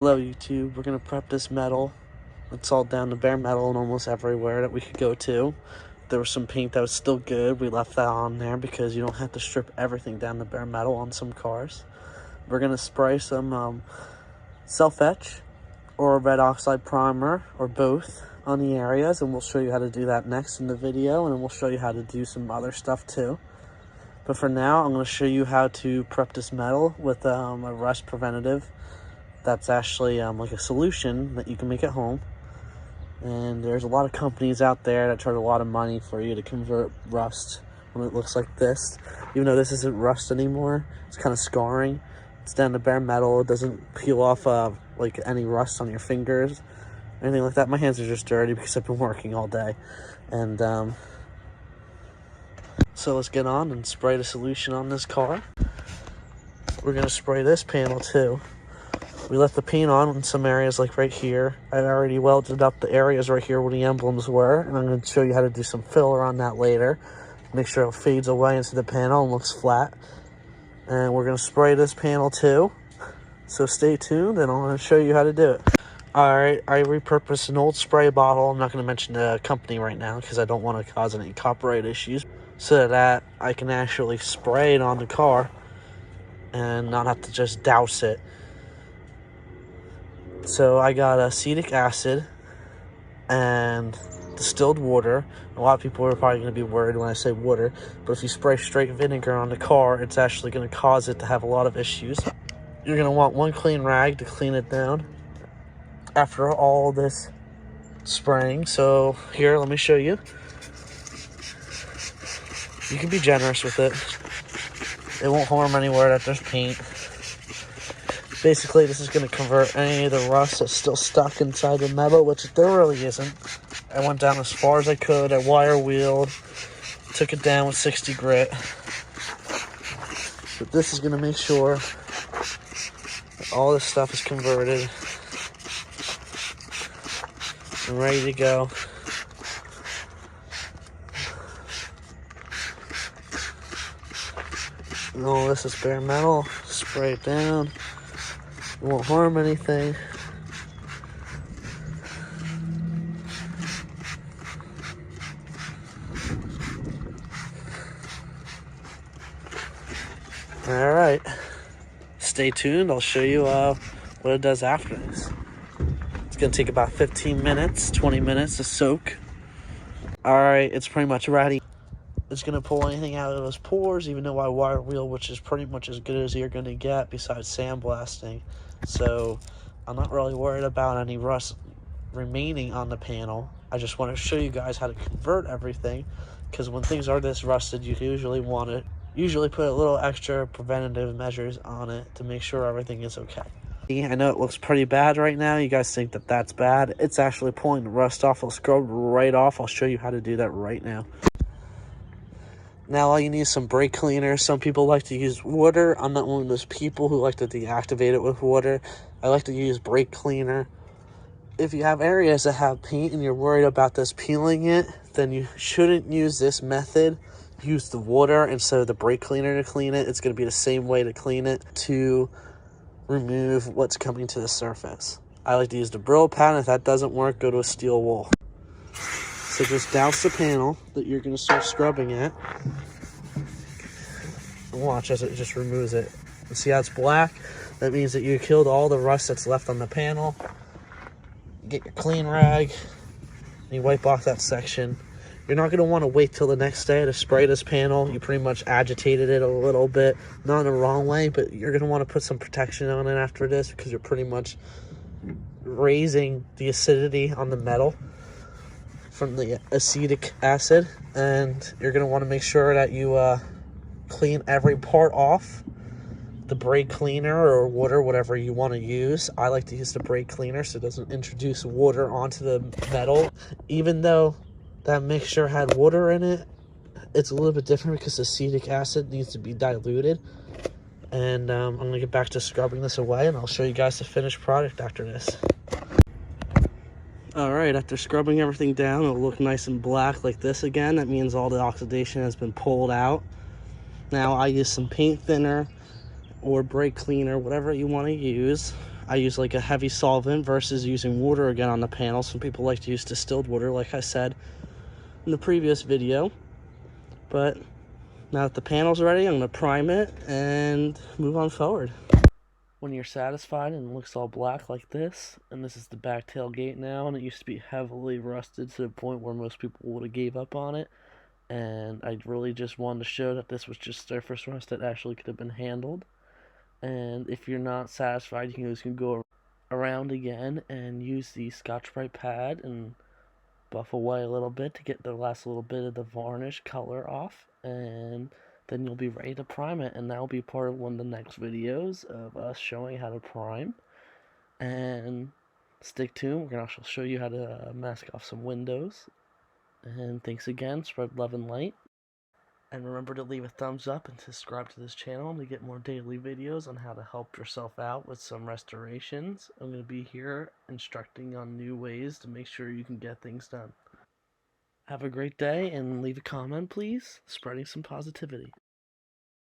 Hello YouTube, we're going to prep this metal. It's all down to bare metal and almost everywhere that we could go to. There was some paint that was still good. We left that on there because you don't have to strip everything down to bare metal on some cars. We're going to spray some self-etch or a red oxide primer or both on the areas, and we'll show you how to do that next in the video, and then we'll show you how to do some other stuff too. But for now, I'm going to show you how to prep this metal with a rust preventative. That's actually like a solution that you can make at home. And there's a lot of companies out there that charge a lot of money for you to convert rust when it looks like this. Even though this isn't rust anymore, it's kind of scarring. It's down to bare metal. It doesn't peel off like any rust on your fingers, anything like that. My hands are just dirty because I've been working all day. And so let's get on and spray the solution on this car. We're going to spray this panel too. We left the paint on in some areas, like right here. I already welded up the areas right here where the emblems were, and I'm going to show you how to do some filler on that later. Make sure it fades away into the panel and looks flat. And we're going to spray this panel too. So stay tuned, and I'm going to show you how to do it. Alright, I repurposed an old spray bottle. I'm not going to mention the company right now because I don't want to cause any copyright issues. So that I can actually spray it on the car and not have to just douse it. So I got acetic acid and distilled water. A lot of people are probably going to be worried when I say water, but if you spray straight vinegar on the car, it's actually going to cause it to have a lot of issues. You're going to want one clean rag to clean it down after all this spraying. So here, let me show you. You can be generous with it. It won't harm anywhere that there's paint. Basically, this is going to convert any of the rust that's still stuck inside the metal, which there really isn't. I went down as far as I could. I wire wheeled, took it down with 60 grit. But this is going to make sure that all this stuff is converted and ready to go. And all this is bare metal. Spray it down. It won't harm anything. Alright. Stay tuned. I'll show you what it does after this. It's going to take about 15 minutes, 20 minutes to soak. Alright, it's pretty much ready. It's going to pull anything out of those pores, even though I wire wheel, which is pretty much as good as you're going to get besides sandblasting. So I'm not really worried about any rust remaining on the panel. I just want to show you guys how to convert everything, because when things are this rusted, you usually put a little extra preventative measures on it to make sure everything is okay. I know it looks pretty bad right now. You guys think that that's bad. It's actually pulling the rust off. It'll scrub right off. I'll show you how to do that right now. Now all you need is some brake cleaner. Some people like to use water. I'm not one of those people who like to deactivate it with water. I like to use brake cleaner. If you have areas that have paint and you're worried about this peeling it, then you shouldn't use this method. Use the water instead of the brake cleaner to clean it. It's going to be the same way to clean it to remove what's coming to the surface. I like to use the Brillo pad. If that doesn't work, go to a steel wool. So just douse the panel that you're going to start scrubbing at. And watch as it just removes it. You see how it's black? That means that you killed all the rust that's left on the panel. Get your clean rag and you wipe off that section. You're not going to want to wait till the next day to spray this panel. You pretty much agitated it a little bit. Not in the wrong way, but you're going to want to put some protection on it after this, because you're pretty much raising the acidity on the metal from the acetic acid, and you're going to want to make sure that you clean every part off. The brake cleaner or water, whatever you want to use. I like to use the brake cleaner so it doesn't introduce water onto the metal. Even though that mixture had water in it, it's a little bit different because acetic acid needs to be diluted. And I'm going to get back to scrubbing this away, and I'll show you guys the finished product after this. Alright, after scrubbing everything down, it'll look nice and black like this again. That means all the oxidation has been pulled out. Now I use some paint thinner or brake cleaner, whatever you want to use. I use like a heavy solvent versus using water again on the panel. Some people like to use distilled water, like I said in the previous video. But now that the panel's ready, I'm going to prime it and move on forward. When you're satisfied and it looks all black like this, and this is the back tailgate now, and it used to be heavily rusted to the point where most people would have gave up on it, and I really just wanted to show that this was just surface rust that actually could have been handled. And if you're not satisfied, you can go around again and use the Scotch-Brite pad and buff away a little bit to get the last little bit of the varnish color off, and then you'll be ready to prime it. And that will be part of one of the next videos of us showing how to prime. And stick tuned, we're going to also show you how to mask off some windows. And thanks again, spread love and light. And remember to leave a thumbs up and subscribe to this channel to get more daily videos on how to help yourself out with some restorations. I'm going to be here instructing on new ways to make sure you can get things done. Have a great day and leave a comment, please, spreading some positivity.